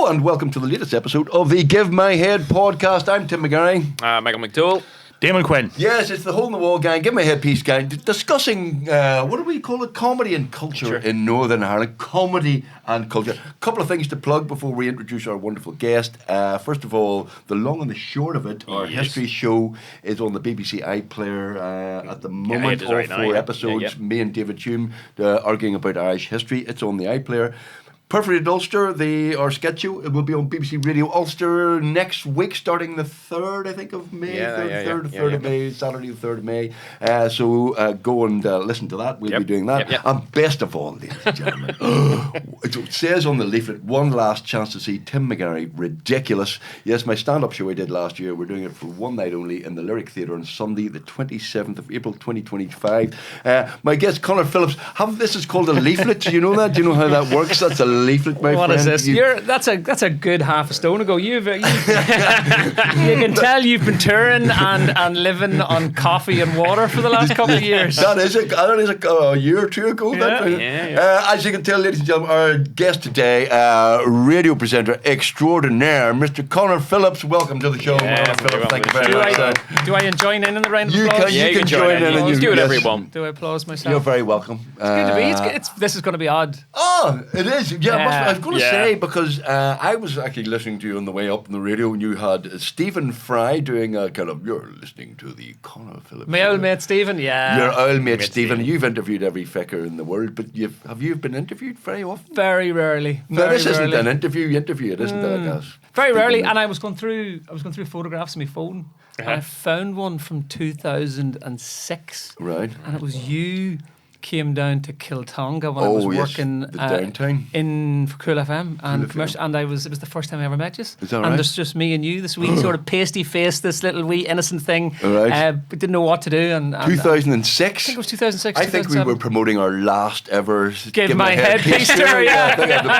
Hello and welcome to the latest episode of the Give My Head podcast. I'm Tim McGarry. Michael McDowell. Damon Quinn. Yes, it's the Hole in the Wall gang, Give My Head piece gang, discussing, what do we call it? Comedy and culture in Northern Ireland. Comedy and culture. A couple of things to plug before we introduce our wonderful guest. First of all, the long and the short of it, our history show is on the BBC iPlayer at the moment. All right 4 episodes. Me and David Hume arguing about Irish history. It's on the iPlayer. Perforated Ulster, our sketch show, it will be on BBC Radio Ulster next week, starting the 3rd, I think, of May. 3rd of May, Saturday the 3rd of May. So go and listen to that. We'll be doing that. And best of all, ladies and gentlemen, it says on the leaflet, one last chance to see Tim McGarry, ridiculous. Yes, my stand-up show I did last year, we're doing it for one night only in the Lyric Theatre on Sunday, the 27th of April, 2025. My guest, Connor Phillips, this is called a leaflet. Do you know that? Do you know how that works? That's a leaflet, my friend. What is this? That's a good half a stone ago. You can tell you've been touring and living on coffee and water for the last couple of years. That is a year or two ago. As you can tell, ladies and gentlemen, our guest today, radio presenter extraordinaire, Mr. Connor Phillips. Welcome to the show. Phillips, thank you very much. Do I join in the round of applause? You can join in. And do whatever you want. Do I applause myself? You're very welcome. It's good to be. This is going to be odd. Oh, it is. I was going to say, because I was actually listening to you on the way up on the radio, and you had Stephen Fry doing a kind of, you're listening to the Connor Phillips. My old mate Stephen, Your old mate Stephen. You've interviewed every fecker in the world, but have you been interviewed very often? Very rarely. No, this isn't an interview. You interview it, isn't it? I guess. Very rarely, and I was going through photographs on my phone, and I found one from 2006. Right. And it was you came down to Kiltonga when I was working for Cool FM and commercial, and it was the first time I ever met you. Is that right? And there's just me and you, this wee sort of pasty face, this little wee innocent thing. Right. We didn't know what to do. And 2006. I think it was 2006. I think we were promoting our last ever Give My Head piece tour. Yeah,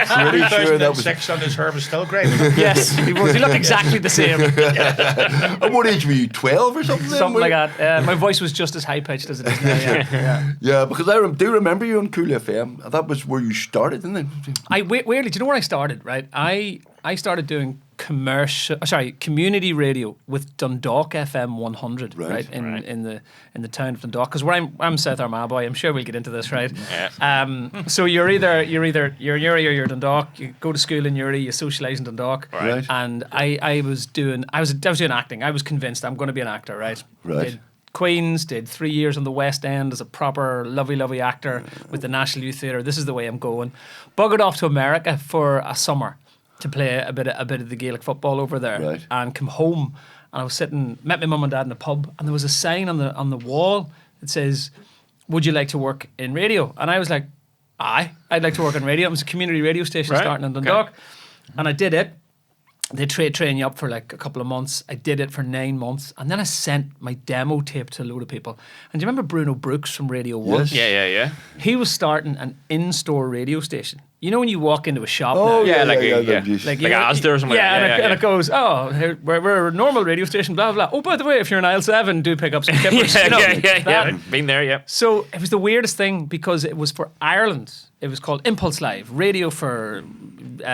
I'm pretty sure that was 6 on his hair was still great. Yes, he looked exactly the same. At what age were you? 12 or something? Something like that. My voice was just as high pitched as it is now. Yeah, because I do remember you on Cool FM. That was where you started, didn't it? Weirdly, do you know where I started? Right, I started doing community radio with Dundalk FM 100, right? In the town of Dundalk, because I'm South Armagh boy. I'm sure we'll get into this, right? Yeah. So you're either Uri or you're Dundalk. You go to school in Uri, you socialise in Dundalk, right? And I was doing acting. I was convinced I'm going to be an actor, right? Right. Queens, did 3 years on the West End as a proper lovely actor with the National Youth Theatre. This is the way I'm going. Buggered off to America for a summer to play a bit of the Gaelic football over there, and come home. And I was met my mum and dad in a pub, and there was a sign on the wall that says, "Would you like to work in radio?" And I was like, "Aye, I'd like to work in radio." It was a community radio station starting in Dundalk, and I did it. They train you up for like a couple of months. I did it for 9 months, and then I sent my demo tape to a load of people. And do you remember Bruno Brooks from Radio 1? Yes. Yeah. He was starting an in-store radio station. You know when you walk into a shop Oh, now? like Asda or something. And it goes, we're a normal radio station, blah, blah. Oh, by the way, if you're in aisle 7, do pick up some kippers. Been there, yeah. So it was the weirdest thing because it was for Ireland. It was called Impulse Live, radio for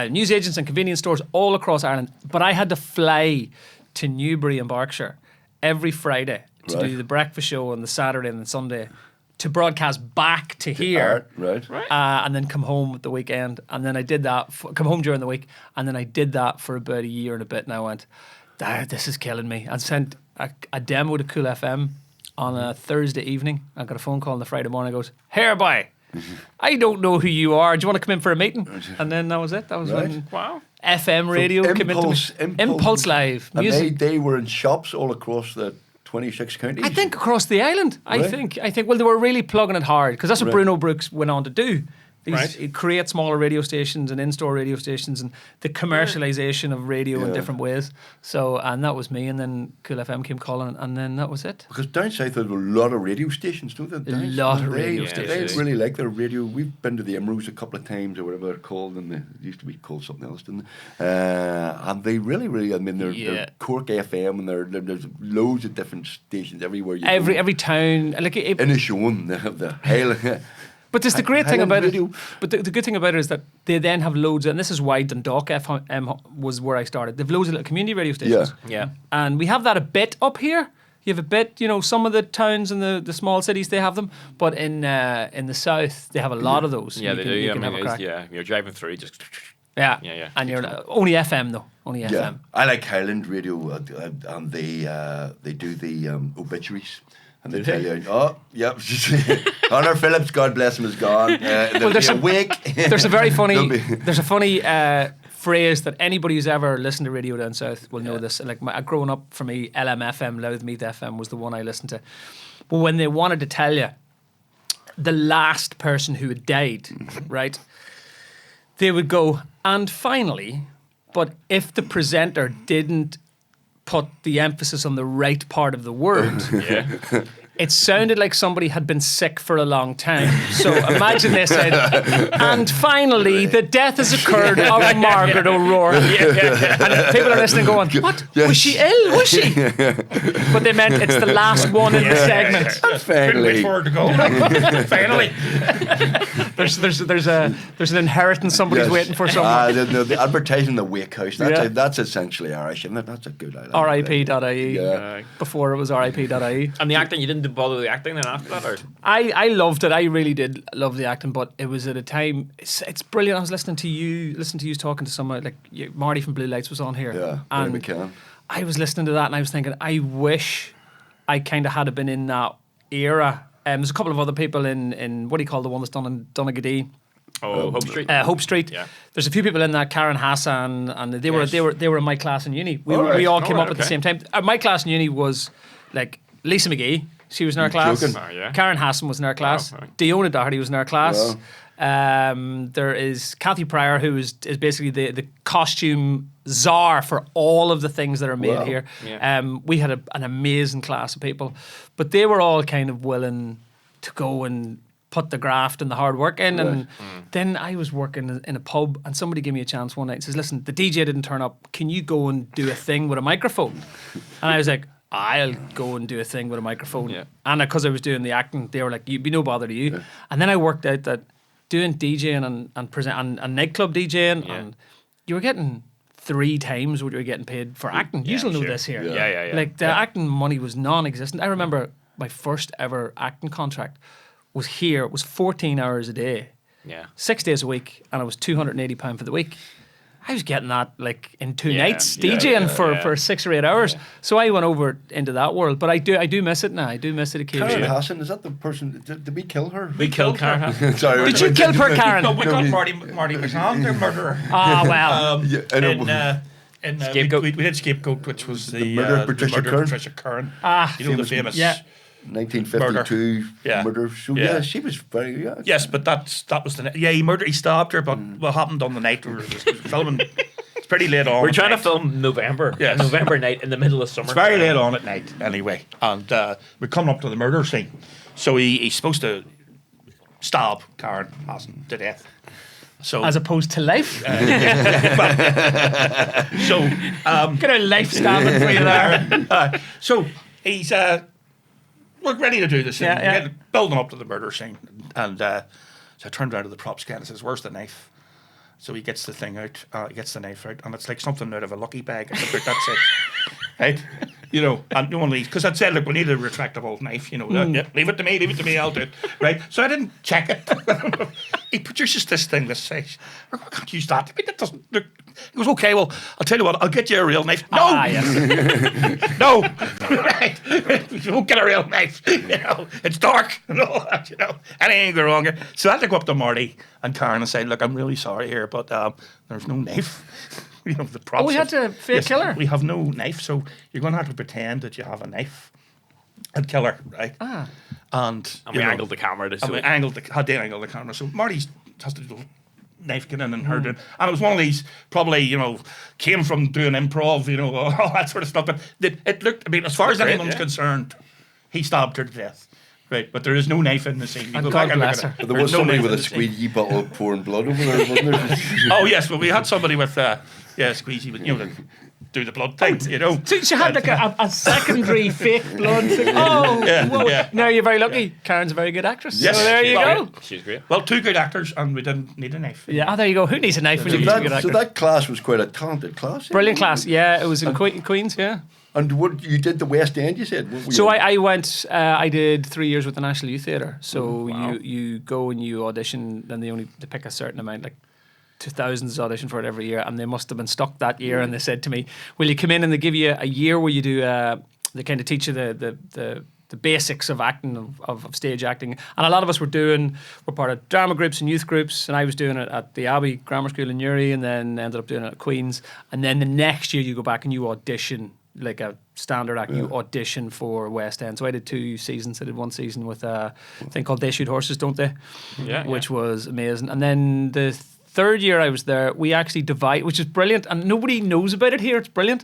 newsagents and convenience stores all across Ireland. But I had to fly to Newbury in Berkshire every Friday to do the breakfast show on the Saturday and the Sunday, to broadcast back to here, and then come home at the weekend. And then I did that, come home during the week, and then I did that for about a year and a bit. And I went, this is killing me. I sent a demo to Cool FM on a Thursday evening. I got a phone call on the Friday morning. I goes, "Here, boy, I don't know who you are. Do you want to come in for a meeting?" And then that was it. That was when FM radio came into me. Impulse Live music. And they were in shops all across the 26 counties. I think across the island. I think. Well, they were really plugging it hard because that's what Bruno Brooks went on to do. He'd create smaller radio stations and in-store radio stations and the commercialisation of radio in different ways. So, and that was me, and then Cool FM came calling, and then that was it. Because down south there's a lot of radio stations, don't they? A lot of radio stations. They really like their radio. We've been to the Imros a couple of times or whatever they're called, and they used to be called something else, didn't they? And they really, I mean, they're Cork FM, and there's loads of different stations everywhere you go. Every town. Like in a show, they have the Highland. But there's the great thing Highland about Radio. it. But the good thing about it is that they then have loads, and this is why Dundalk FM was where I started. They've loads of little community radio stations. Yeah. And we have that a bit up here. You have a bit, some of the towns and the small cities, they have them. But in the south, they have a lot of those. Yeah, they do. You I can mean, have a crack. you're driving through, just Yeah. Yeah. And you're only FM though. Only Yeah, FM. I like Highland Radio, and they do the obituaries. And they tell you, oh, yep, Connor Phillips, God bless him, is gone. There's a wake. There's a very funny. There's a funny phrase that anybody who's ever listened to radio down south will know this. Like growing up, for me, LMFM, Louthmeath FM, was the one I listened to. But when they wanted to tell you the last person who had died, right, they would go, and finally, but if the presenter didn't put the emphasis on the right part of the word, it sounded like somebody had been sick for a long time. So imagine they said, and finally, the death has occurred of Margaret O'Rourke. And people are listening going, what? Was she ill? Was she? But they meant it's the last one in the segment. Couldn't wait for her to go. Finally. There's an inheritance somebody's waiting for someone. The advertising the wake house, that's essentially Irish, isn't it? That's a good idea. RIP.ie. Yeah. Before it was RIP.ie. And the acting, you didn't bother with the acting then after that, or? I loved it. I really did love the acting, but it was at a time. It's brilliant. I was listening to you talking to someone like Marty from Blue Lights was on here. Yeah, and McCann. I was listening to that and I was thinking, I wish I kind of had been in that era. There's a couple of other people in what do you call the one that's done in Donegal? Oh, Hope Street. Hope Street. Yeah. There's a few people in that. Karen Hassan, and they were in my class in uni. We all came up at the same time. My class in uni was like Lisa McGee. She was in our class. Karen Hassan was in our class. Wow. Diona Doherty was in our class. There is Kathy Pryor, who is basically the costume czar for all of the things that are made here. Yeah. We had an amazing class of people, but they were all kind of willing to go and put the graft and the hard work in. And then I was working in a pub and somebody gave me a chance one night and says, listen, the DJ didn't turn up. Can you go and do a thing with a microphone? And I was like, I'll go and do a thing with a microphone. Yeah. And because I was doing the acting, they were like, you'd be no bother to you. Yeah. And then I worked out that doing DJing and nightclub DJing, and you were getting 3 times what you were getting paid for acting. You know this here. Yeah. Like the acting money was non-existent. I remember my first ever acting contract was here. It was 14 hours a day. Yeah. 6 days a week, and it was £280 for the week. I was getting that like in 2 nights DJing for 6 or 8 hours. So I went over into that world, but I do miss it now. I do miss it occasionally. Karen Hassan, is that the person? Did we kill her? We killed Karen Hassan. Sorry, did you kill poor Karen? No, we got Marty McCann, their murderer. Ah, well. Scapegoat. We did Scapegoat, which was the murder of Patricia Curran. Ah, the famous 1952 murder. So she was very Yes, but that was the night. Yeah, he stabbed her, but what happened on the night we were filming? It's pretty late on. We're trying to film November. Yes. November night in the middle of summer. It's very late on at night, anyway, and we're coming up to the murder scene. So he's supposed to stab Karen Hassan to death. So as opposed to life. So get a life stabbing for you there. So he's we're ready to do this thing. Building up to the murder scene, and so I turned around to the props guy and says, "Where's the knife?" So he gets the thing out, he gets the knife out, and it's like something out of a lucky bag. That's it, right? And no one leaves because I'd said, "Look, we need a retractable knife." Leave it to me, I'll do it. Right? So I didn't check it. He produces this thing that says, "I can't use that. I mean, that doesn't look." He goes, "Okay, well, I'll tell you what. I'll get you a real knife." No, yes. No, right? You won't get a real knife. It's dark and all that. Anything can go wrong here. So I had to go up to Marty and Karen and say, "Look, I'm really sorry here, but there's no knife." The props. Oh, we had to fake kill her. We have no knife, so you're going to have to pretend that you have a knife and kill her, right? And we angled the camera. Had to angle the camera. So Marty has to do knife get in and her doing, and it was one of these probably came from doing improv, all that sort of stuff. But it looked. I mean, as far as anyone's concerned, he stabbed her to death. Right, but there is no knife in the scene. And God bless her. But there was somebody with a squeegee bottle pouring blood over there, wasn't there? Oh yes, well we had somebody with squeegee, but do the blood thing, you know. So she had like a secondary fake blood thing. Oh, Yeah, whoa. yeah. Now you're very lucky. Karen's a very good actress. Yes. So there you Well, go. She's great. Well, 2 good actors, and we didn't need a knife. Yeah, oh, there you go. Who needs a knife when you get a good So actor? that class was quite a talented class. Brilliant class. Yeah, it was in Queens, yeah. And what you did the West End, you said? What were So you- I went, I did 3 years with the National Youth Theatre. So Wow. you go and you audition, and they pick a certain amount, like 2,000s audition for it every year, and they must have been stuck that year, and they said to me, will you come in, and they give you a year where you do, they kind of teach you the basics of acting, of stage acting. And a lot of us were part of drama groups and youth groups, and I was doing it at the Abbey Grammar School in Newry, and then ended up doing it at Queen's. And then the next year you go back and you audition, like a standard act, you audition for West End. So I did 2 seasons. I did 1 season with a thing called They Shoot Horses, Don't They? Yeah, Which was amazing. And then the 3rd year I was there, we actually divide, which is brilliant, and nobody knows about it here. It's brilliant.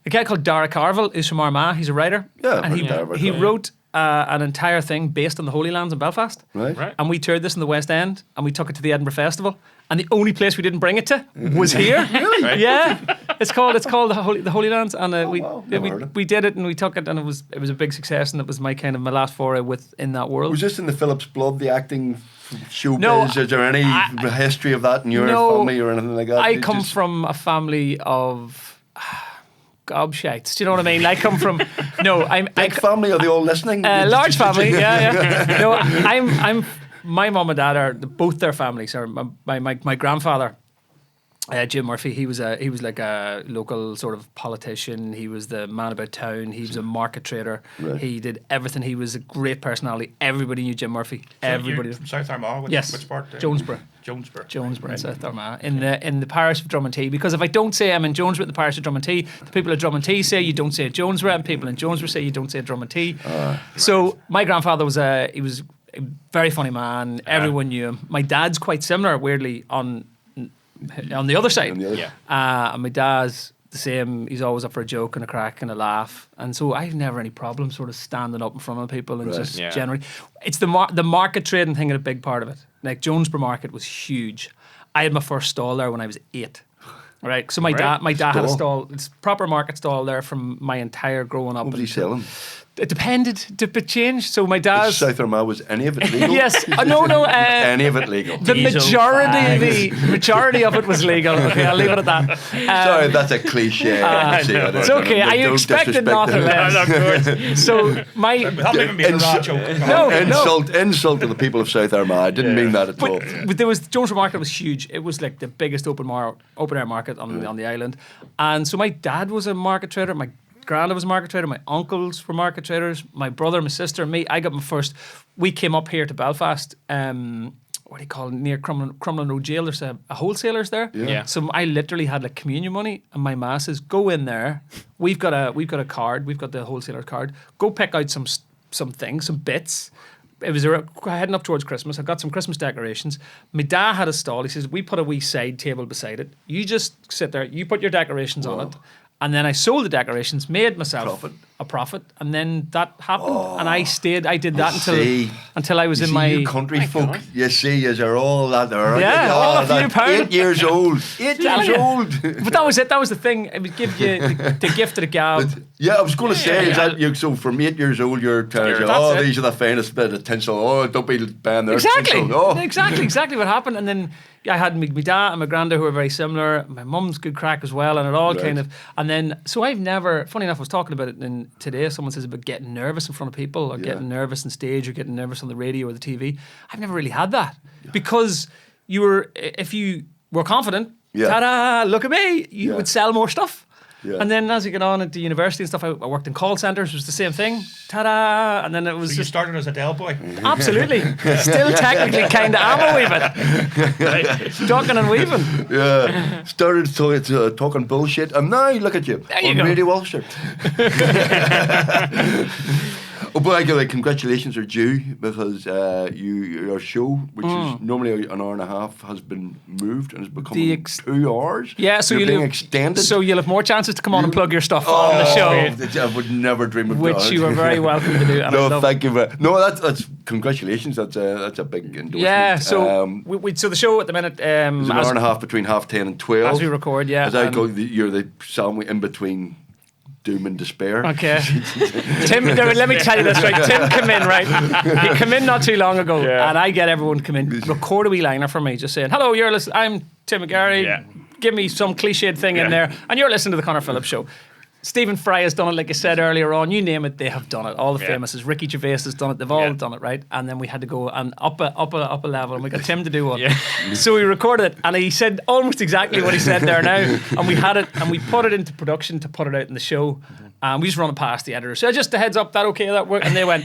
A guy called Dara Carville is from Armagh. He's a writer. Yeah, and he, Dara, he yeah. wrote an entire thing based on the Holy Lands in Belfast. Right. Right. And we toured this in the West End, and we took it to the Edinburgh Festival. And the only place we didn't bring it to was here. Really? Right. Yeah. It's called the Holy Lands, and wow. Never heard of it. we did it, and we took it, and it was a big success, and it was my last foray in that world. Was this in the Phillips blood, the acting showbiz? No, Is there any history of that in your family or anything like that? I You come just- from a family of gobshites. Do you know what I mean? I come from Big family, are they all listening? large family. Yeah. No, I'm. My mum and dad are both their families. Are my grandfather. Jim Murphy, he was like a local sort of politician. He was the man about town. He was a market trader. Right. He did everything. He was a great personality. Everybody knew Jim Murphy. So Everybody. you're from South Armagh? Yes. Which part? Jonesborough. Jonesborough. In South Armagh, in the parish of Drummondtee. Because if I don't say I'm in Jonesborough, in the parish of Drummondtee, the people of Drummondtee say you don't say Jonesborough, and people in Jonesborough say you don't say Drummondtee. So my grandfather was a very funny man. Everyone knew him. My dad's quite similar, weirdly, on the other side. On the other- Yeah. And my dad's the same. He's always up for a joke and a crack and a laugh. And so I've never any problem sort of standing up in front of people and Right. just Yeah. generally. It's the market trading thing is a big part of it. Like Jonesborough Market was huge. I had my first stall there when I was 8. Right. So my Right. dad had a Stall? stall. It's a proper market stall there from my entire growing up. What was he until- selling? It depended. It changed. So my dad's. South Armagh, was any of it legal? Yes. No. Any of it legal? The Diesel majority of it was legal. Okay, I'll leave it at that. Sorry, that's a cliche. It's okay. I expected nothing less. So my That'll even be a rat joke. No. Insult to the people of South Armagh. I didn't mean that at all. but there was Jonesborough Market was huge. It was like the biggest open air market on the island. And so my dad was a market trader. My granddad was a market trader. My uncles were market traders. My brother, my sister, me. I got my first. We came up here to Belfast. What do you call it? Near Crumlin Road Jail. There's a wholesalers there. Yeah. So I literally had like communion money, and my ma says, "Go in there. We've got a card. We've got the wholesaler card. Go pick out some things, some bits." It was heading up towards Christmas. I got some Christmas decorations. My dad had a stall. He says, we put a wee side table beside it. You just sit there. You put your decorations on it. And then I sold the decorations, made myself a profit. And then that happened. And I stayed. I did that until I was in my... You country folk, you see, you are all that there. Yeah, all a few pounds. 8 years old. 8 years you. old. But that was it. That was the thing. It would give you the gift of the gab. Yeah, I was going to say, is that you? So from 8 years old, you're telling you, That's it. these are the finest bit of tinsel. Oh, don't be buying their Exactly. tinsel. Oh. Exactly what happened. And then I had my dad and my granddad who were very similar. My mum's good crack as well, and it all kind of. And then, so I've never. Funny enough, I was talking about it today. Someone says about getting nervous in front of people, or getting nervous on stage, or getting nervous on the radio or the TV. I've never really had that because if you were confident, ta-da, look at me, you would sell more stuff. Yeah. And then as you get on into university and stuff, I worked in call centres, it was the same thing. Ta-da! And then it was So you started as a Dell boy. absolutely. Still technically kind of am a weaving. Ducking and weaving. Yeah, started talking bullshit, and now look at you you on go. Radio Ulster. Oh, but like, congratulations are due because your show, which is normally an hour and a half, has been moved and has become 2 hours. Yeah, so you're being you'll extended. So you'll have more chances to come on and plug your stuff on the show, I would never dream of which that. you are very welcome to do. And No, thank you. No, that's congratulations. That's a big endorsement. Yeah, so so the show at the minute, it's an hour and a half between 10:30 and 12. as we record, yeah. As I go, you're the sandwich in between doom and despair. Okay. Tim, let me tell you this, right? Tim came in, right? He came in not too long ago, and I get everyone to come in, record a wee liner for me, just saying, hello, you're listening, I'm Tim McGarry, give me some cliched thing in there, and you're listening to the Connor Phillips Show. Stephen Fry has done it, like I said earlier on. You name it, they have done it. All the famous. Ricky Gervais has done it. They've all done it, right? And then we had to go and up a level, and we got Tim to do one. So we recorded it, and he said almost exactly what he said there now. And we had it, and we put it into production to put it out in the show. And we just run it past the editor. So just a heads up, that okay? That work? And they went,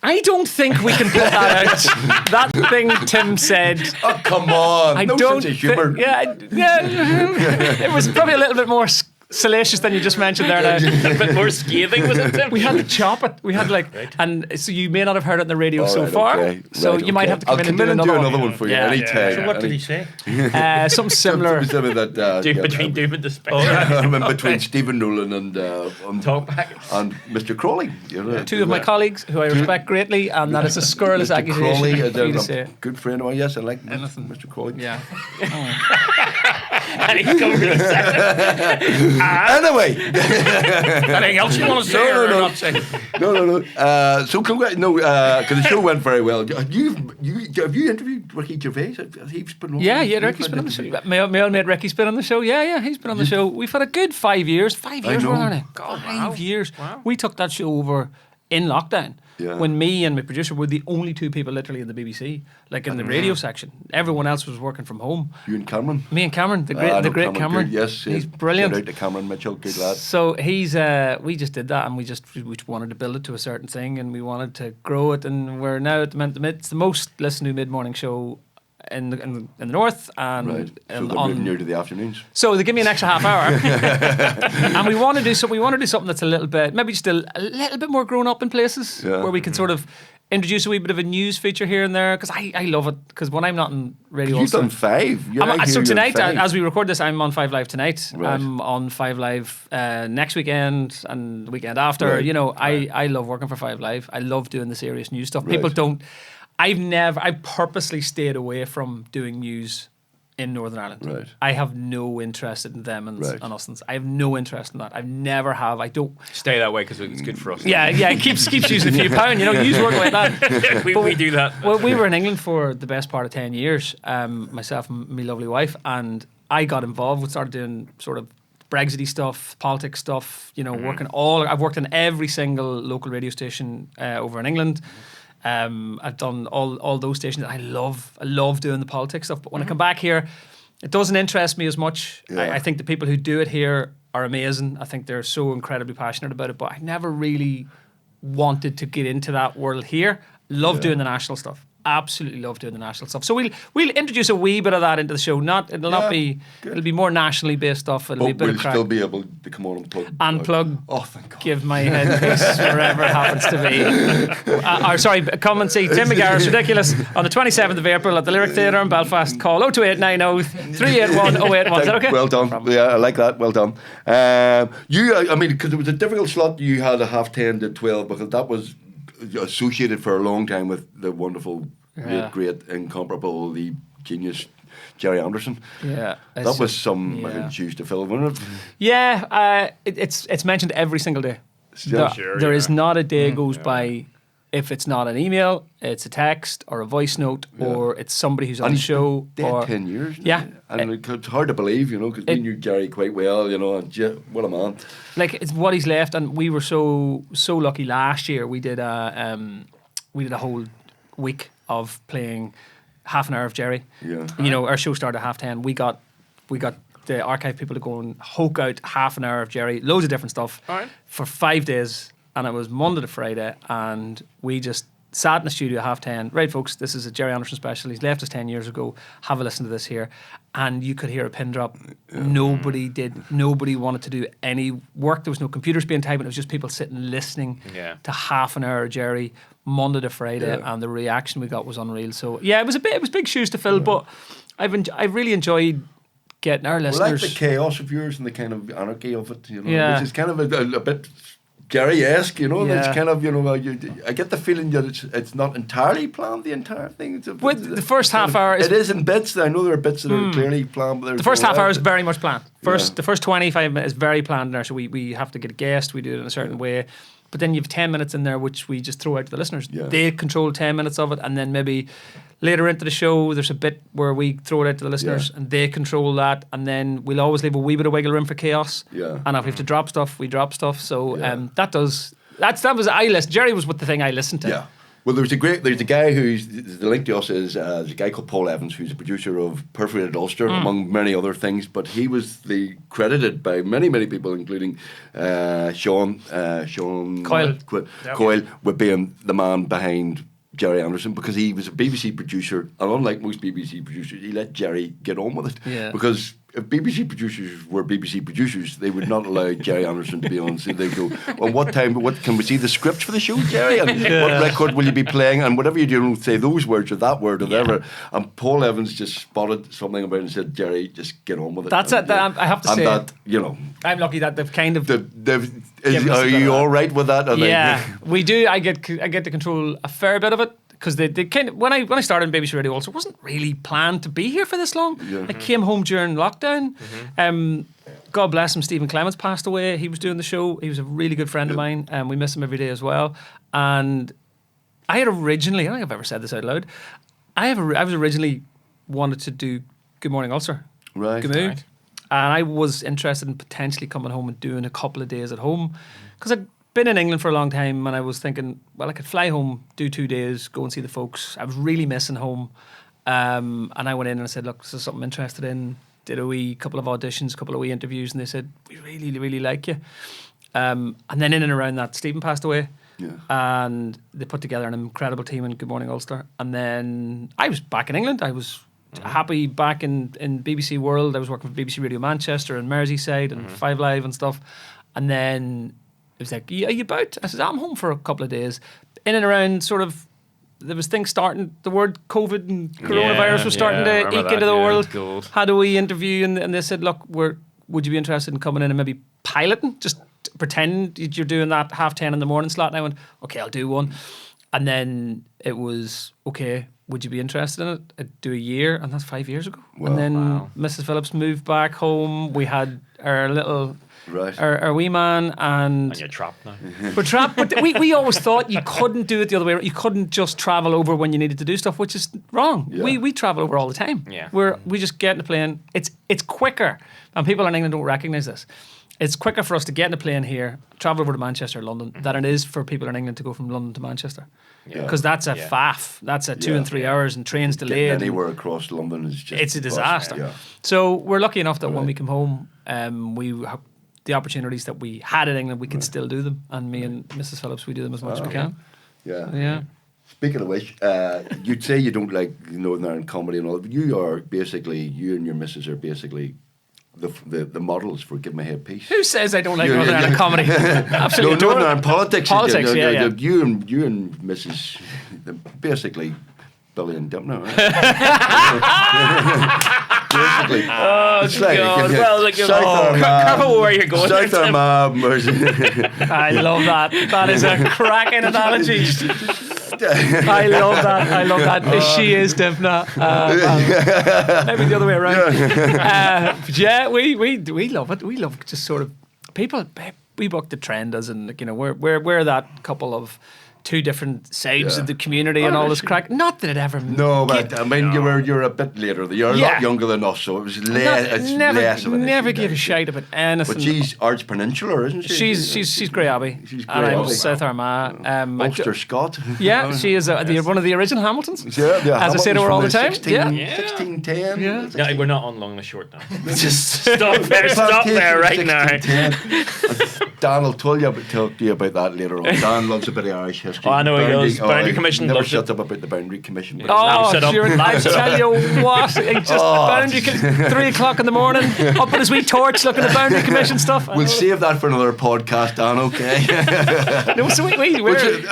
I don't think we can put that out. That thing Tim said. Oh, come on. I no don't sense of humour. It was probably a little bit more salacious than you just mentioned there now. A bit more scathing, was it, Tim? We had to chop it. We had and so you may not have heard it on the radio so far. Okay. So you might have to come in and do another one for you anytime. So what did he say? Something similar. Something that, Between doom and despair. in between Stephen Nolan and Talkback. and Mr. Crowley. Two of my colleagues who I respect greatly, and that is a scurrilous Mr. accusation Crowley for you to is say. a good friend of mine. Yes, I like Mr. Crowley. Yeah. And he's coming to the second. Anyway, Anything else you want to say or not say? no. So congrats. No, because the show went very well. Have you interviewed Ricky Gervais? He's been on. Yeah, Ricky's been on the show. My old mate Ricky's been on the show. Yeah, he's been on the show. We've had a good 5 years. 5 years, know. we're on it. God, 5 years. Wow. We took that show over in lockdown. Yeah. When me and my producer were the only two people literally in the BBC, like in the radio section. Everyone else was working from home. You and Cameron. Me and Cameron, the great Cameron. Good, yes, he's brilliant. Shout out to Cameron Mitchell, good lad. So he's we just did that, and we wanted to build it to a certain thing, and we wanted to grow it, and we're now at it's the most listened to mid-morning show in the north, and Right. So they're moving near to the afternoons. so they give me an extra half hour, and we want to do something that's a little bit, maybe just a little bit more grown up in places, where we can sort of introduce a wee bit of a news feature here and there, because I love it, because when I'm not in radio, You've done 5. so tonight, as we record this, I'm on 5 Live tonight. Right. I'm on 5 Live next weekend and the weekend after. Right. You know, I love working for 5 Live. I love doing the serious news stuff. Right. People don't. I purposely stayed away from doing news in Northern Ireland. Right. I have no interest in them and us. I have no interest in that. I never have. I don't. Stay that way because it's good for us. Yeah. It keeps using a few pound. You know, use work like that. we do that. Well, we were in England for the best part of 10 years, myself and my lovely wife, and I got involved. We started doing sort of Brexity stuff, politics stuff, you know, I've worked in every single local radio station over in England. I've done all those stations. I love doing the politics stuff, but when I come back here, it doesn't interest me as much. Yeah. I think the people who do it here are amazing. I think they're so incredibly passionate about it, but I never really wanted to get into that world here. Love doing the national stuff. Absolutely love doing the national stuff. So we'll introduce a wee bit of that into the show. It'll be more nationally based stuff. It'll be a bit we'll of crack. still be able to come on and Unplug. Oh, thank God. Give my headpiece wherever it happens to be. Come and see Tim McGarrett's Ridiculous on the 27th of April at the Lyric Theatre in Belfast. Call 02890 381 081. Is that okay? Well done. Yeah, I like that. Well done. Because it was a difficult slot. You had a 10:30 to 12 because that was associated for a long time with the wonderful, great, incomparable, the genius Jerry Anderson. Yeah, that was some juice to fill, wasn't it? Yeah, it's mentioned every single day. There is not a day goes by if it's not an email, it's a text or a voice note, or it's somebody who's on the show. Dead 10 years. Yeah, and it's hard to believe, because we knew Jerry quite well, and what a man. Like, it's what he's left, and we were so lucky last year. We did a whole week of playing half an hour of Jerry. Yeah. Our show started at 10:30. We got the archive people to go and hoke out half an hour of Jerry, loads of different stuff, for 5 days. And it was Monday to Friday, and we just sat in the studio at 10:30. Right, folks, this is a Jerry Anderson special. He's left us 10 years ago. Have a listen to this here. And you could hear a pin drop. Nobody wanted to do any work. There was no computers being typed. It was just people sitting listening to half an hour of Jerry Monday to Friday, and the reaction we got was unreal. So yeah, it was big shoes to fill, but I've really enjoyed getting our listeners. I like the chaos of yours and the kind of anarchy of it, which is kind of a bit Jerry-esque, It's kind of, I get the feeling that it's not entirely planned, the entire thing. The first half hour it is in bits. I know there are bits that are clearly planned. But the first half hour is very much planned. The first 25 minutes is very planned there. So we have to get a guest. We do it in a certain way. But then you have 10 minutes in there, which we just throw out to the listeners. Yeah. They control 10 minutes of it. And then maybe later into the show, there's a bit where we throw it out to the listeners and they control that. And then we'll always leave a wee bit of wiggle room for chaos. Yeah. And if we have to drop stuff, we drop stuff. So that was Jerry was with the thing I listened to. Yeah. Well, there's a guy who's the link to us is there's a guy called Paul Evans who's a producer of Perforated Ulster among many other things, but he was credited by many people, including Sean Coyle, with being the man behind Jerry Anderson, because he was a BBC producer, and unlike most BBC producers, he let Jerry get on with it. Yeah. Because if BBC producers were BBC producers, they would not allow Jerry Anderson to be on. So they'd go, well, what can we see the script for the show, Jerry? And what record will you be playing? And whatever you do, say those words or that word or whatever. And Paul Evans just spotted something about it and said, Jerry, just get on with it. That's it. I have to say. That, I'm lucky that they've kind of... Are you all right with that? We do. I get to control a fair bit of it. Because they kind of, when I started in BBC Radio also, wasn't really planned to be here for this long. Yeah. I came home during lockdown. God bless him, Stephen Clements passed away. He was doing the show. He was a really good friend of mine, and we miss him every day as well. And I had originally, I don't think I've ever said this out loud, I was originally wanted to do Good Morning Ulster. Right. And I was interested in potentially coming home and doing a couple of days at home. Because I'd been in England for a long time, and I was thinking, well, I could fly home, do 2 days, go and see the folks. I was really missing home, and I went in and I said, look, this is something I'm interested in. Did a couple of auditions, a couple of interviews, and they said, we really, really like you. And then in and around that, Stephen passed away, and they put together an incredible team in Good Morning Ulster. And then I was back in England. I was happy back in BBC World. I was working for BBC Radio Manchester and Merseyside and 5 Live and stuff. And then it was like, are you about? I said, I'm home for a couple of days. In and around sort of, there was things starting, the word COVID and coronavirus was starting to eke into the world. Gold. How do we interview? And they said, look, would you be interested in coming in and maybe piloting? Just pretend you're doing that 10:30 in the morning slot. And I went, okay, I'll do one. And then it was, okay, would you be interested in it? I'd do a year, and that's 5 years ago. Wow. And then Mrs. Phillips moved back home. We had our little... Right. Our wee man, and you're trapped now. We're trapped, but we always thought you couldn't do it the other way. You couldn't just travel over when you needed to do stuff, which is wrong. Yeah. We travel over all the time. Yeah. We just get in the plane. It's quicker, and people in England don't recognise this. It's quicker for us to get in a plane here, travel over to Manchester or London, than it is for people in England to go from London to Manchester. Because that's a faff. That's a 2 and 3 hours, and trains delayed. Getting anywhere across London is just... It's a disaster. Yeah. So we're lucky enough that when we come home, we have the opportunities that we had in England, we can still do them. And me and Mrs. Phillips, we do them as much as we can. Yeah. Speaking of which, you'd say you don't like Northern Ireland comedy and all, but you and your missus are basically the models for Give My Head Peace. Who says I don't like Northern Ireland comedy? Absolutely. No, Northern Ireland politics. Politics, You and Mrs. Basically Billy and Dimna, right? Basically. Oh, God. Well, look, careful where you're going. South Armagh. I love that. That is a cracking analogy. I love that. She is Dimna. Maybe the other way around. We love it. We love just sort of people. We buck the trend as in, we're that couple of two different sides of the community and all this crack. Not that it ever... No, but I mean, you're a bit later. You're a lot younger than us, so it was less of an never issue. give a shite about anything. But she's Arch Peninsular, isn't she? She's Grey Abbey. She's Grey and Abbey. I'm South Armagh. Ulster Scot. Yeah, she is one of the original Hamiltons. Yeah, as I say to her all the time. 1610. Yeah, we're not on long and short now. Just stop there right now. Dan will talk to you about that later on. Dan loves a bit of Irish history. Oh, I know he does. Boundary Commission Never loves shuts it. up about the Boundary Commission. Oh, Sit up. sure, I tell you what, just boundary 3 o'clock in the morning, up with his wee torch, looking at Boundary Commission stuff. We'll save that for another podcast, Dan. Okay. No, so wait,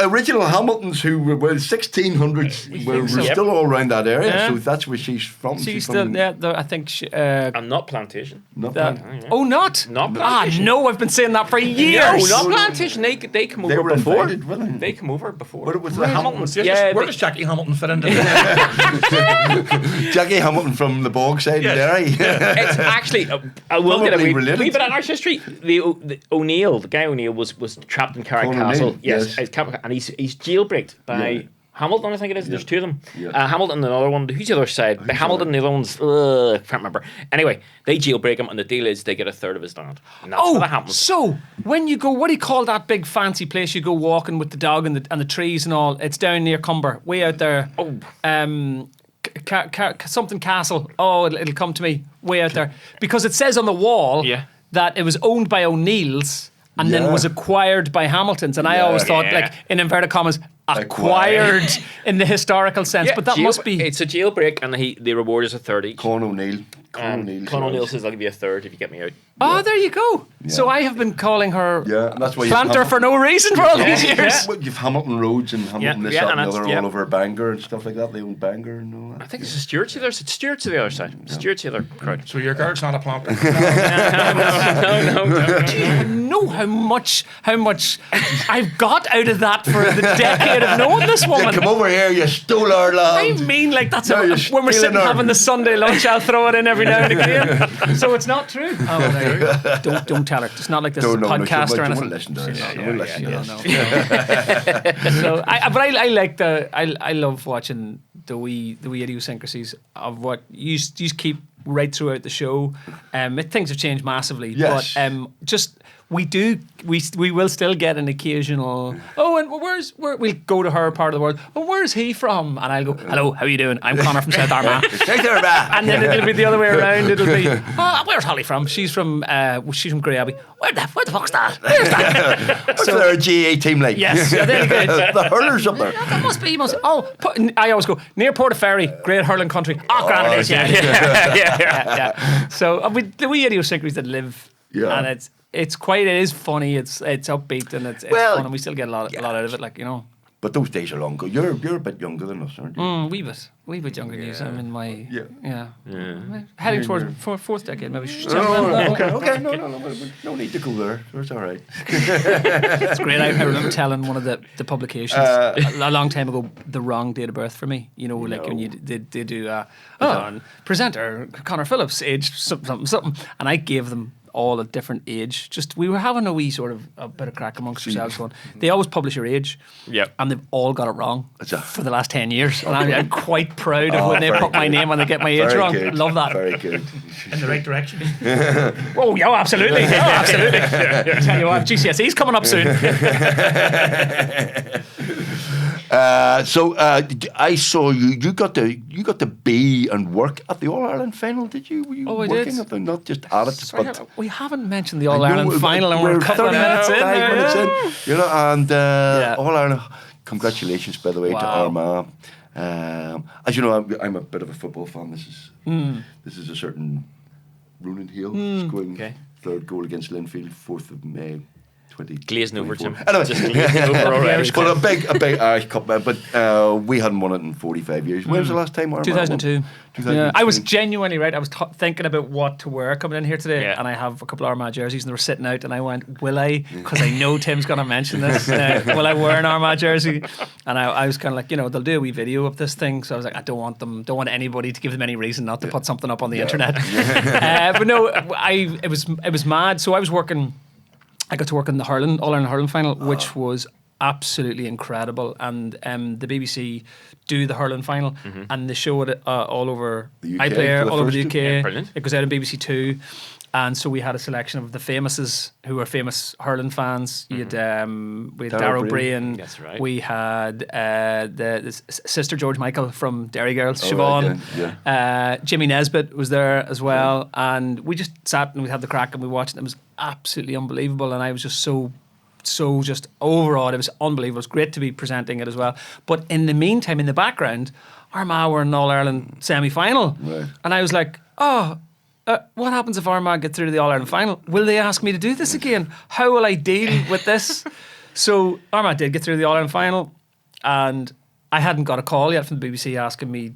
Original Hamiltons who were 1600s were still all around that area, Yeah. so that's where she's from. she's from, still, yeah, I think she, And not plantation. not that- that. oh, not? Not plantation. No, I've been saying that for years. No, not plantation. They come They over were before. invited, weren't they? They come over before. But it was The the Hamiltons. Yeah, Where they- does Jackie Hamilton fit into that? Jackie Hamilton from the Bogside Yes. Derry. It's actually, I will get a Probably wee related. bit of Irish history. The O'Neill, the guy O'Neill, was trapped in Carrick Conor Castle. O'Neill, Yes, yes. and he's jailbreaked by Yeah. Hamilton, I think it is. There's two of them. Yeah. Hamilton and another one. Who's the other side? By Hamilton, the other one's I can't remember. Anyway, they jailbreak him, and the deal is they get a third of his land. And that's what happens. So when you go, what do you call that big fancy place you go walking with the dog and the trees and all? It's down near Cumber, way out there. Something Castle. Oh, it'll come to me way out there because it says on the wall Yeah. that it was owned by O'Neill's and then Yeah. was acquired by Hamilton's. And I Yeah. always thought, Yeah. like in inverted commas, acquired in the historical sense. Yeah, but that must be. It's a jailbreak, and the reward is a third each. Con O'Neill. Con O'Neill says I'll give you a third if you get me out. Oh, there you go. Yeah. So I have been calling her Yeah, and that's why you planter have- for no reason for all these Yeah. years. Well, you've Hamilton Roads and Hamilton this, yeah, that, and and the that's- other yeah. all over Bangor and stuff like that. They own Bangor and all that. I think it's Stuart's the other side. Stuart's the other side. Stuart's the other crowd. So your girl's not a planter. No. Do you know how much I've got out of that for the decade of knowing this Yeah, woman? come over here, you stole our I land. mean, like that's No, you're when we're stealing sitting our- having the Sunday lunch, I'll throw it in every now and again. So it's not true. Oh, well, there you go. Don't tell her. It's not like this is a podcast or Don't anything. listen to us. Yeah, Don't listen to yeah, us. no. So, I like I love watching the wee idiosyncrasies of what you keep right throughout the show. Things have changed massively, Yes. but just we will still get an occasional. Oh, and we'll go to her part of the world. Oh, where's he from? And I'll go, hello, how are you doing? I'm Connor from South Armagh. Take her back. And then it'll be the other way around. It'll be, oh, where's Holly from? She's from Grey Abbey. Where the fuck's that? Where's that? What's their GA team like? Yes, yeah, there you go. The hurlers up there. That must be. I always go near Portaferry, great hurling country. Oh, grand it is. Yeah. So the wee idiosyncrasies that live, Yeah. and it is funny. It's upbeat and it's Well, fun, and we still get a lot out of it. Like, you know. But those days are long ago. You're a bit younger than us, aren't you? Wee bit younger than you. So I'm in my Yeah. heading towards fourth decade maybe. Okay. No need to go there. It's all right. It's great. I remember telling one of the publications a long time ago the wrong date of birth for me. You know, like when they do and presenter Connor Phillips, age something, and I gave them all a different age. Just we were having a wee sort of a bit of crack amongst ourselves. Going, they always publish your age, and they've all got it wrong for the last 10 years. And I'm quite proud of when they put my name and they get my age Very wrong. good. Love that. Very good. In the right direction. Oh, yeah, absolutely. Yeah, absolutely. I tell you what, GCSE's coming up soon. So I saw you got to be and work at the All Ireland final, did you? Were you Oh, I working did. at the, not just at it, Sorry, but we haven't mentioned the All Ireland final, and we're a couple of 35 minutes in. minutes there. in, you know, and Yeah. All Ireland. Congratulations, by the way, to Wow. Armagh. As you know, I'm a bit of a football fan. This is a certain Ronan Hill scoring third goal against Linfield, 4th of May. Glazing over, Tim. Anyway, Just glazing over already. but a big Irish Cup, but we hadn't won it in 45 years. When was the last time Armagh 2002. won? 2002. Yeah, I was genuinely right. I was thinking about what to wear coming in here today, and I have a couple of Armagh jerseys, and they were sitting out, and I went, will I? Because I know Tim's going to mention this. Will I wear an Armagh jersey? And I was kind of like, you know, they'll do a wee video of this thing, so I was like, I don't want anybody to give them any reason not to put something up on the internet. But no, it was mad. So I was working. I got to work in the All Ireland hurling final, which was absolutely incredible. And the BBC do the hurling final, and they show it all over The UK iPlayer, for the all over first the UK. two? Yeah, brilliant. It goes out on BBC Two, And so we had a selection of the famouses who were famous hurling fans. You had, we had Darrow Breen. That's right. We had the sister George Michael from Derry Girls, Oh, Siobhan. right, yeah. Jimmy Nesbitt was there as well. And we just sat and we had the crack and we watched it. It was absolutely unbelievable. And I was just so just overawed. It was unbelievable. It was great to be presenting it as well. But in the meantime, in the background, Armagh were in All-Ireland semi-final. Right. And I was like, what happens if Armagh get through to the All-Ireland final? Will they ask me to do this again? How will I deal with this? So Armagh did get through the All-Ireland final, and I hadn't got a call yet from the BBC asking me,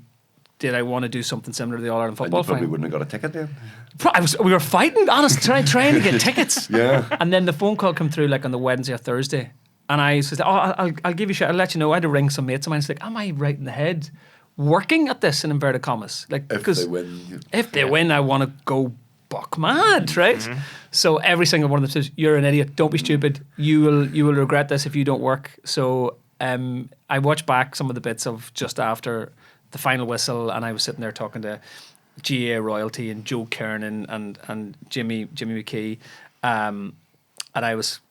did I want to do something similar to the All-Ireland And football you probably final? wouldn't have got a ticket then. We were fighting, honest, trying to get tickets. Yeah. And then the phone call come through like on the Wednesday or Thursday, and I said, I'll give you a shout. I'll let you know. I had to ring some mates of mine. It's like, am I right in the head? Working at this in inverted commas, like If because they win. if they win, I want to go buck mad, right? Mm-hmm. So every single one of them says, "You're an idiot. Don't be stupid. You will regret this if you don't work." So I watched back some of the bits of just after the final whistle, and I was sitting there talking to GA royalty and Joe Kernan and Jimmy McKee, and I was,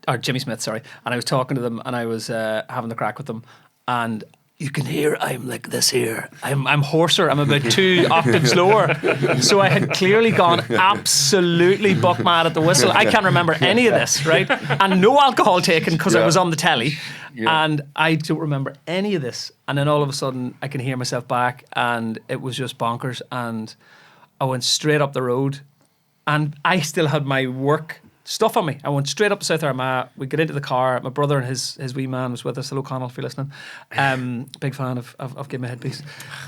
or Jimmy Smith, sorry, and I was talking to them, and I was having the crack with them, and you can hear I'm like this here. I'm hoarser. I'm about 2 octaves lower. So I had clearly gone absolutely buck mad at the whistle. I can't remember any of this, right? And no alcohol taken because I was on the telly. Yeah. And I don't remember any of this. And then all of a sudden I can hear myself back and it was just bonkers. And I went straight up the road and I still had my work stuff on me. I went straight up to South Armagh. We get into the car. My brother and his wee man was with us. Hello, Connor, if you're listening. Big fan of Give Me a Headpiece.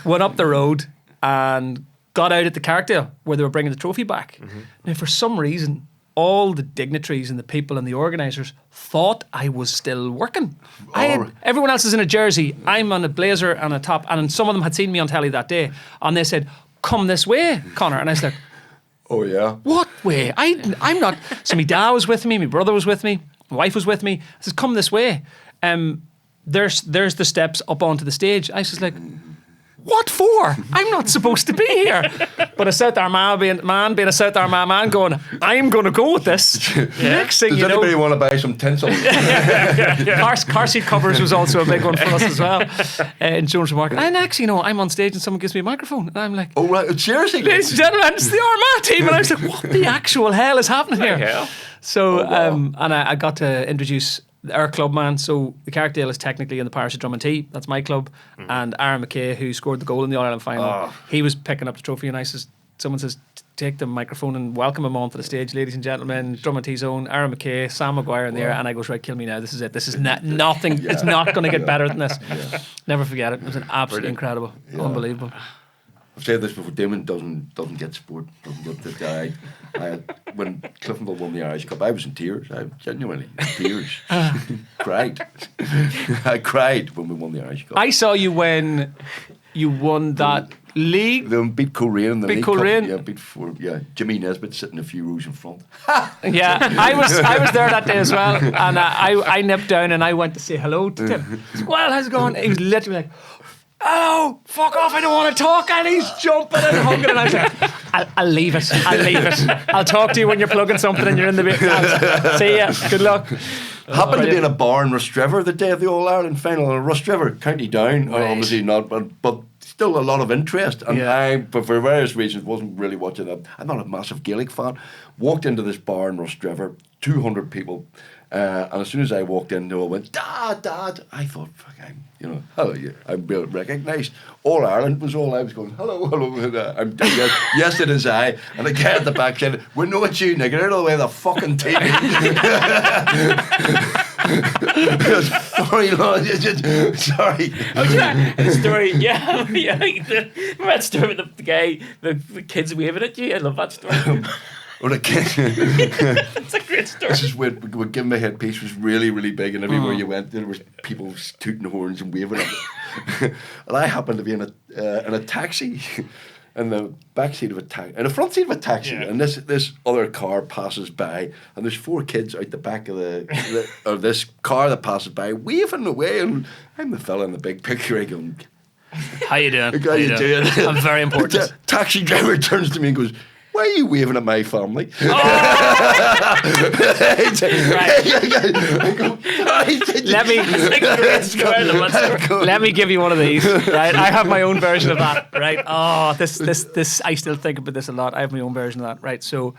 Went up the road and got out at the Carrickdale where they were bringing the trophy back. Now, for some reason, all the dignitaries and the people and the organisers thought I was still working. Everyone else is in a jersey. I'm on a blazer and a top. And some of them had seen me on telly that day. And they said, come this way, Connor. And I was like, Oh yeah. what way? I'm not. So my dad was with me, my brother was with me, my wife was with me. I says, come this way. There's the steps up onto the stage. I was like, what for? I'm not supposed to be here. But a South Armagh being a South Armagh man going, I'm going to go with this. Next thing Does you know, anybody want to buy some tinsel? car seat covers was also a big one for us as well. In Jones Market. And actually, I'm on stage and someone gives me a microphone. And I'm like, Oh right, seriously? ladies and gentlemen, it's the Armagh team. And I was like, what the actual hell is happening here? hell? So, Oh, wow. and I got to introduce our club man. So the Carrickdale is technically in the parish of Drummondtee. That's my club. And Aaron McKay, who scored the goal in the All-Ireland final, he was picking up the trophy. And someone says, take the microphone and welcome him onto the stage, ladies and gentlemen. Drummontee's own Aaron McKay, Sam Maguire in the air. And I goes, right, kill me now. This is it. This is nothing. It's not going to get better than this. Never forget it. It was an absolutely incredible, unbelievable. I've said this before. Damon doesn't get sport. When Cliftonville won the Irish Cup, I was in tears. I genuinely in tears. Cried. I cried when we won the Irish Cup. I saw you when you won that league. They beat Coleraine in the Beat League Cup. Coleraine. Yeah, beat Jimmy Nesbitt sitting a few rows in front. Yeah, I was there that day as well, and I nipped down and I went to say hello to Tim. He said, well, how's it going? He was literally like, "Oh, fuck off! I don't want to talk." And he's jumping and hugging, and I was like, "I'll leave it. I'll talk to you when you're plugging something and you're in the bit. See ya. Good luck." Happened to be in a bar in Rostrevor the day of the All Ireland final. And Rostrevor, County Down, Right. obviously not, but still a lot of interest. And but for various reasons, wasn't really watching that. I'm not a massive Gaelic fan. Walked into this bar in Rostrevor, 200 people, and as soon as I walked in, they all went, "Dad, Dad." I thought, fuck, hello, I'm being recognised. All Ireland was all I was going, hello. And, yes, it is I. And the guy at the back said, "We know it's you, nigga. Get out of the way of the fucking TV." Sorry, Lord. Sorry. Oh yeah, the story. Yeah. Remember that story with the guy, the kids waving at you? I love that story. Well, It's a great story. this is when Give Me a Headpiece was really, really big, and everywhere you went, there was people tooting horns and waving at it. And I happened to be in a taxi, in the back seat of a taxi, in the front seat of a taxi, and this other car passes by, and there's 4 kids out the back of of this car that passes by, waving away, and I'm the fella in the big picture. I go, How you doing? "How you doing?" I'm very important. The taxi driver turns to me and goes, Why are you waving at my family? Let me give you one of these. Right, I have my own version of that. Right. Oh, this. I still think about this a lot. I have my own version of that. Right. So,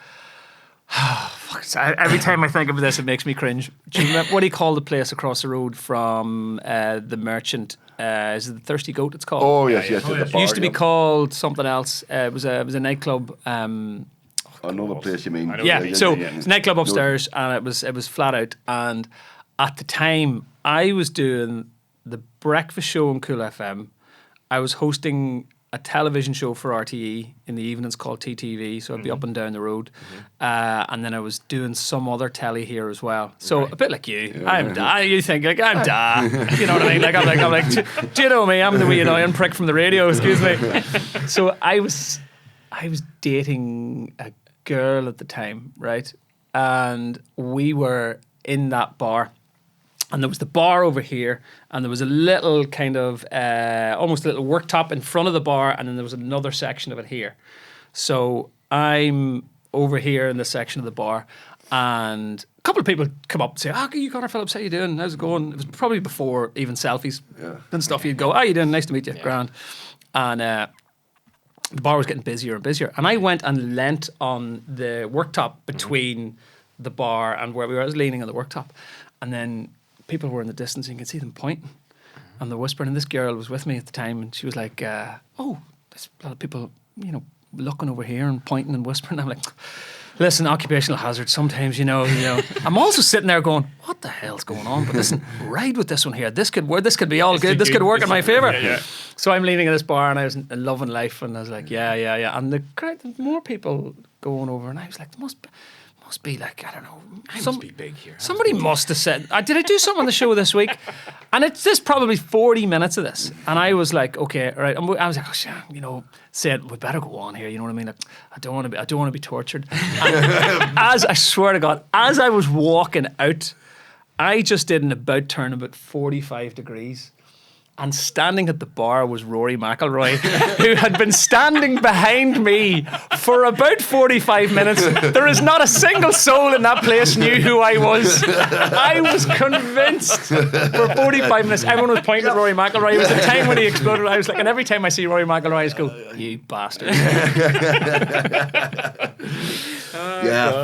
every time I think of this, it makes me cringe. Do you remember, what do you call the place across the road from the Merchant? Is it the Thirsty Goat? It's called. Oh yes. The It bar, used to be called something else. It was a nightclub. Another place you mean? Yeah. So it's a nightclub upstairs, and it was flat out. And at the time, I was doing the breakfast show on Cool FM. I was hosting a television show for RTE in the evenings called TTV, so I'd be up and down the road. And then I was doing some other telly here as well. So a bit like you. Yeah. You think, like, I'm da. You know what I mean? I'm like, do you know me? I'm the wee annoying prick from the radio, excuse me. So I was dating a girl at the time, right? And we were in that bar. And there was the bar over here, and there was a little kind of almost a little worktop in front of the bar, and then there was another section of it here. So I'm over here in this section of the bar, and a couple of people come up and say, "Oh, you Connor Phillips, how you doing? How's it going?" It was probably before even selfies and stuff. You'd go, "How you doing? Nice to meet you, grand." And the bar was getting busier and busier, and I went and leant on the worktop between the bar and where we were. I was leaning on the worktop, and then people were in the distance, and you can see them pointing and they're whispering. And this girl was with me at the time, and she was like, "Oh, there's a lot of people, looking over here and pointing and whispering." I'm like, "Listen, occupational hazard. Sometimes, you know." I'm also sitting there going, "What the hell's going on?" But listen, ride with this one here. This could work. This could be all good. This could work in my favour. Yeah. So I'm leaning at this bar, and I was loving life, and I was like, yeah. And the crowd, more people going over, and I was like, there must be like, I don't know. Must be big here. Somebody must have said, did I do something on the show this week? And it's just probably 40 minutes of this. And I was like, okay, all right. I was like, oh, shit, said, we better go on here. You know what I mean? Like, I don't want to be tortured. And I swear to God, as I was walking out, I just did an about turn about 45 degrees. And standing at the bar was Rory McIlroy, who had been standing behind me for about 45 minutes. There is not a single soul in that place knew who I was. I was convinced for 45 minutes. Everyone was pointing at Rory McIlroy. It was the time when he exploded. I was like, and every time I see Rory McIlroy, I just go, "You bastard."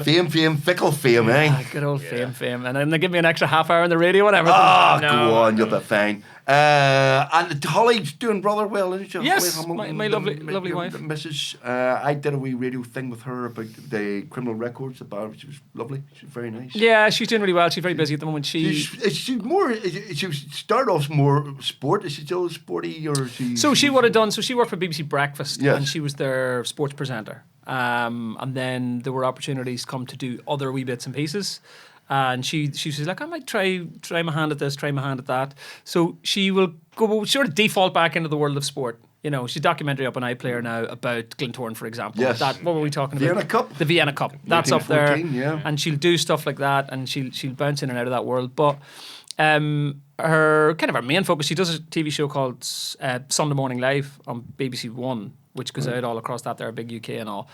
Fame, fickle fame, eh? Good old fame. And then they give me an extra half hour on the radio and everything. Go on, you'll be fine. And Holly's doing rather well, isn't she? Yes, Holly my lovely wife. Mrs. I did a wee radio thing with her about the criminal records, the bar. She was lovely. She was very nice. Yeah, she's doing really well. She's very busy at the moment. She started off more sport. Is she still sporty, or she? So she would have done. So she worked for BBC Breakfast, yes, and she was their sports presenter. And then there were opportunities come to do other wee bits and pieces. And she was like, I might try my hand at this, try my hand at that. So she will go sort of default back into the world of sport. She's a documentary up on iPlayer now about Glentoran, for example. Yes. What were we talking Vienna about? Cup. The Vienna Cup. That's up there. Yeah. And she'll do stuff like that, and she'll bounce in and out of that world. But her main focus, she does a TV show called Sunday Morning Live on BBC One, which goes out all across that there, big UK and all.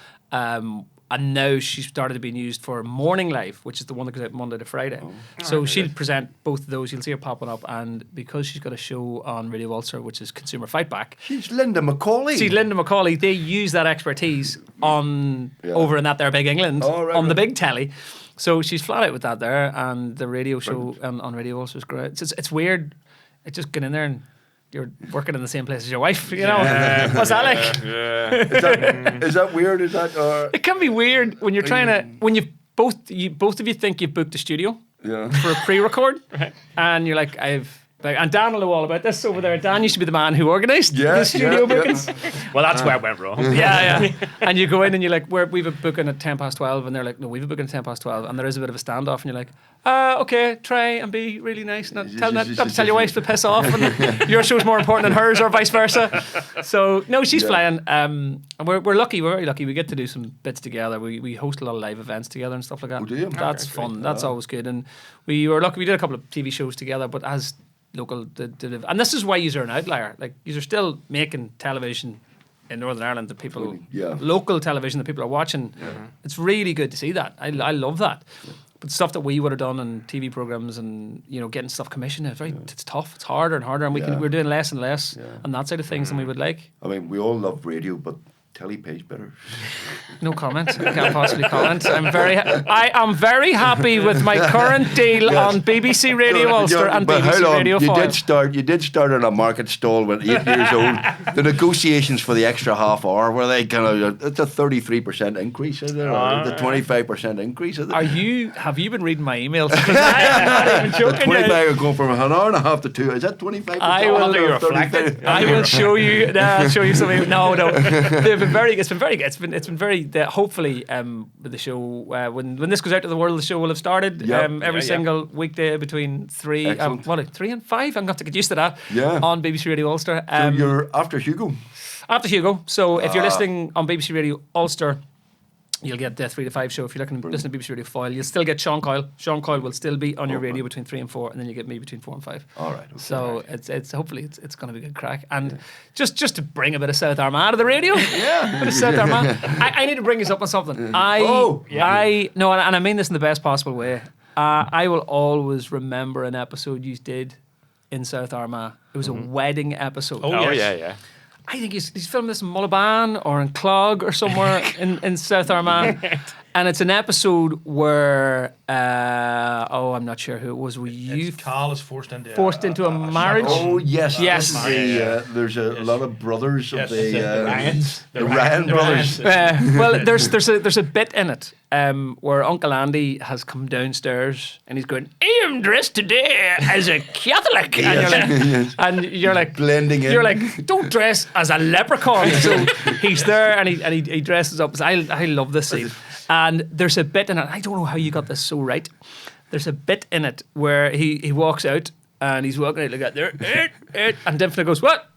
And now she's started being used for Morning Live, which is the one that goes out Monday to Friday. So she'll present both of those. You'll see her popping up. And because she's got a show on Radio Ulster, which is Consumer Fight Back. She's Linda McCauley. They use that expertise over in that there big England, the big telly. So she's flat out with that there. And the radio show on Radio Ulster is great. It's weird. It just get in there and you're working in the same place as your wife, What's that like? Is that weird? Is that? It can be weird when you're trying to both of you think you've booked a studio for a pre-record, and you're like, and Dan will know all about this over there. Dan used to be the man who organised the studio bookings. Well, that's where it went wrong. Yeah. And you go in and you're like, we've a booking at 12:10, and they're like, no, we've a booking at 12:10, and there is a bit of a standoff, and you're like, okay, try and be really nice, not to tell your wife to piss off, and your show's more important than hers, or vice versa. So no, she's flying. And we're lucky. We're very lucky. We get to do some bits together. We host a lot of live events together and stuff like that. Oh, do you? That's fun. That's always good. And we were lucky. We did a couple of TV shows together, but as local, and this is why you're an outlier. Like, you're still making television in Northern Ireland that people, Yeah. local television that people are watching. It's really good to see that. I love that. But stuff that we would have done on TV programs and getting stuff commissioned, it's tough. It's harder and harder, and we're doing less and less on that side of things than we would like. I mean, we all love radio, but telly pays better. No comment. I can't possibly comment. I am very happy with my current deal on BBC Radio Ulster and But how BBC long? Radio You 5. did start on a market stall when 8 years old. The negotiations for the extra half hour were they it's a 33% increase, is it? Or the 25% increase, is it? Have you been reading my emails? I'm not even The joking. 25 are going from an hour and a half to 2. Is that 25%? I will be reflected. I will show you. I'll show you something. No. They've been very. It's been very good. It's been very. Hopefully, with the show, when this goes out to the world, the show will have started. Yep. Every single weekday between 3 3 and 5. I'm going to have to get used to that. Yeah. On BBC Radio Ulster. So you're after Hugo. After Hugo. So if you're listening on BBC Radio Ulster, you'll get the 3 to 5 show. If you're listening to BBC Radio Foyle, you'll still get Sean Coyle. Sean Coyle will still be on your radio between 3 and 4, and then you get me between 4 and 5. All right. Okay. So it's hopefully it's going to be a good crack. And just to bring a bit of South Armagh to the radio. A bit of South Armagh. I need to bring us up on something. No, and I mean this in the best possible way. I will always remember an episode you did in South Armagh. It was a wedding episode. Oh, yeah. I think he's filmed this in Mullaban or in Clog or somewhere in South Armagh. And it's an episode where, I'm not sure who it was. Were you Carl is forced into a marriage? Oh yes, Yes. This is there's a lot of brothers of the Ryans. the Ryan brothers. Well, there's a bit in it where Uncle Andy has come downstairs and he's going, "I am dressed today as a Catholic," and you're like, Blending in. You're like, "Don't dress as a leprechaun." So he's there and he dresses up. I love this scene. And there's a bit in it. I don't know how you got this so right. There's a bit in it where he walks out and he's walking out like that there, and Dymphna goes, "What?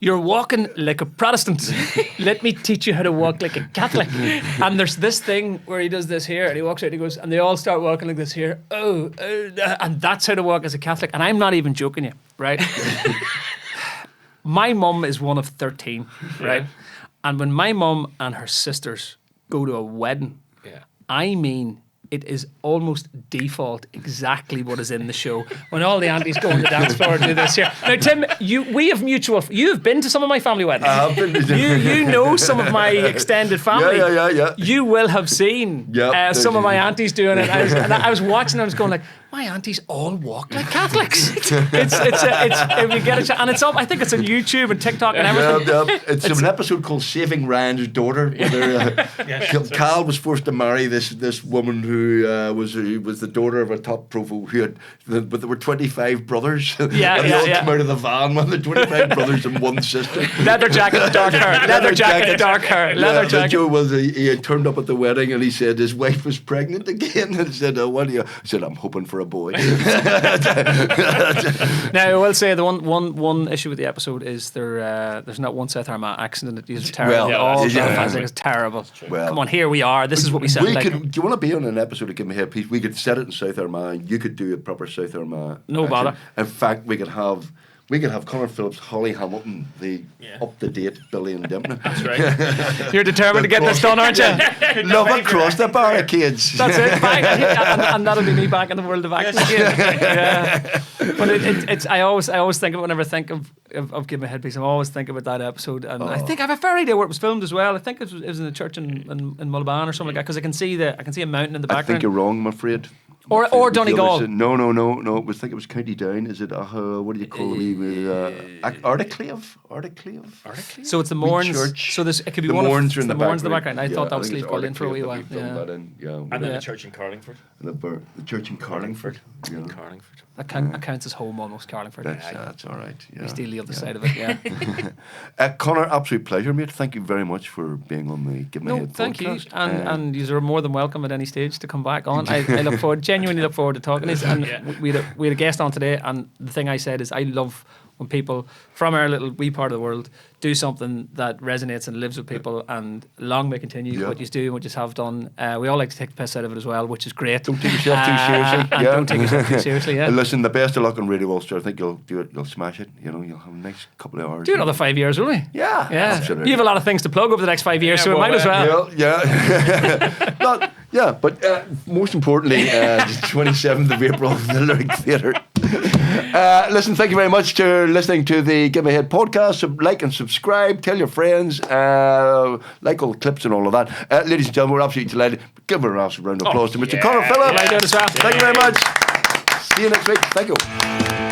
You're walking like a Protestant. Let me teach you how to walk like a Catholic." And there's this thing where he does this here, and he walks out, and he goes, and they all start walking like this here. And that's how to walk as a Catholic. And I'm not even joking you, right? My mum is one of 13, right? And when my mum and her sisters go to a wedding, I mean, it is almost default exactly what is in the show. When all the aunties go on the dance floor and do this here. Now, Tim, we have mutual. You've been to some of my family weddings. I have been to You know some of my extended family. Yeah. You will have seen some of my aunties doing it. I was watching. I was going like, my aunties all walk like Catholics. It's if you get a and it's up. I think it's on YouTube and TikTok and everything. It's an episode called "Saving Ryan's Daughter." Where Cal was forced to marry this woman who was the daughter of a top provo but there were 25 brothers. And they all come out of the van with the 25 brothers and one sister. Leather jacket, dark hair. Leather jacket, dark hair. Leather jacket. The joke was he had turned up at the wedding and he said his wife was pregnant again and said, "What do you?" I said, "I'm hoping for a boy." Now, I will say the one issue with the episode is there's not one South Armagh accent in it. It's terrible. It's terrible. Well, come on, here we are. This is what we sound like. Do you want to be on an episode of Give Me a Headpiece? We could set it in South Armagh. You could do a proper South Armagh. No accent. bother. In fact, we could have Connor Phillips, Holly Hamilton, the up-to-date Billy and Dymphna. That's right. You're determined to get this done, aren't you? Love across the barricades. That's it. And that'll be me back in the world of acting again. Yeah. But it's I always think of it whenever I think of Give Me a Headpiece. I always think about that episode, and I think I have a fair idea where it was filmed as well. I think it was in a church in Mullaban or something like that, because I can see a mountain in the background. I think you're wrong, I'm afraid. Or Donegal. No. I think it was County Down. Is it? What do you call it? Ardiclave. So it's the Mourns. Church. So it could be the one of Mourns are in the the Mourns in the background. background. I thought that was think Sleeve it's Called In for a wee Ardiclave. while. I think filmed that in, And then the church in Carlingford. The church in Carlingford. Yeah. Carlingford. That counts as home almost, Carlingford. That's all right. Yeah. We steal the other side of it. Yeah. Connor, absolute pleasure, mate. Thank you very much for being on the Give Me a Head thank you, podcast. and you are more than welcome at any stage to come back on. I genuinely look forward to talking to you. And we had a guest on today, and the thing I said is I love when people from our little wee part of the world do something that resonates and lives with people, and long may continue what you do and what you have done. We all like to take the piss out of it as well, which is great. Don't take yourself too seriously. And don't take yourself too seriously, yeah. And listen, the best of luck on Radio Ulster. I think you'll do it. You'll smash it. You know, you'll have a next couple of hours. Do another 5 years, will we? Yeah, absolutely. You have a lot of things to plug over the next 5 years, so we might as well. But most importantly, the 27th of April, the Lyric Theatre. Listen, thank you very much for listening to the Give Me Head podcast. Like and subscribe. Tell your friends. Like all the clips and all of that. Ladies and gentlemen, we're absolutely delighted. Give a round of applause to Mr. Connor Phillips. Thank you very much. See you next week. Thank you.